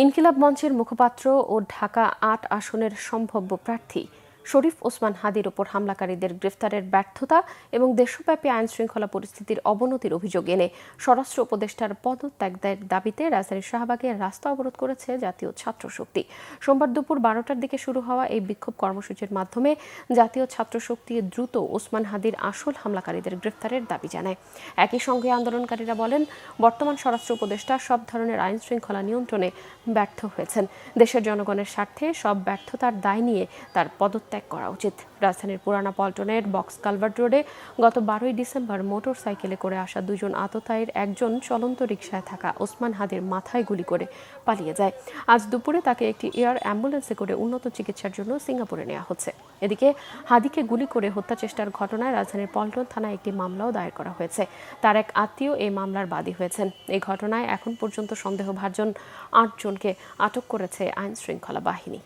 ইনকিলাব মঞ্চের মুখপাত্র ও ঢাকা ৮ আসনের সম্ভাব্য প্রার্থী শরীফ ওসমান হাদির ওপর হামলাকারীদের গ্রেফতারের ব্যর্থতা এবং দেশব্যাপী আইনশৃঙ্খলা পরিস্থিতির অবনতির অভিযোগ এনে স্বরাষ্ট্র উপদেষ্টার পদত্যাগের দাবিতে রাজধানীর শাহবাগে রাস্তা অবরোধ করেছে জাতীয় ছাত্র শক্তি। সোমবার দুপুর ১২টার দিকে শুরু হওয়া এই বিক্ষোভ কর্মসূচির মাধ্যমে জাতীয় ছাত্র শক্তি দ্রুত ওসমান হাদির আসল হামলাকারীদের গ্রেফতারের দাবি জানায়। একই সঙ্গে আন্দোলনকারীরা বলেন, বর্তমান স্বরাষ্ট্র উপদেষ্টা সব ধরনের আইনশৃঙ্খলা নিয়ন্ত্রণে ব্যর্থ হয়েছেন। দেশের জনগণের স্বার্থে সব ব্যর্থতার দায় নিয়ে তার পদত্যাগ করা উচিত। রাজধানীর পুরানা পল্টনের বক্স কালভার্ট রোডে গত ১২ই ডিসেম্বর মোটর সাইকেলে করে আসা দুজন আততায়ীর একজন চলন্ত রিকশায় থাকা ওসমান হাদির মাথায় গুলি করে পালিয়ে যায়। আজ দুপুরে তাকে একটি এয়ার অ্যাম্বুলেন্সে করে উন্নত চিকিৎসার জন্য সিঙ্গাপুরে নেওয়া হচ্ছে। এদিকে হাদিকে গুলি করে হত্যা চেষ্টার ঘটনায় রাজধানীর পল্টন থানায় একটি মামলাও দায়ের করা হয়েছে। তার এক আত্মীয় এই মামলার বাদী হয়েছেন। এই ঘটনায় এখন পর্যন্ত সন্দেহভাজন ৮ জনকে আটক করেছে আইনশৃঙ্খলা বাহিনী।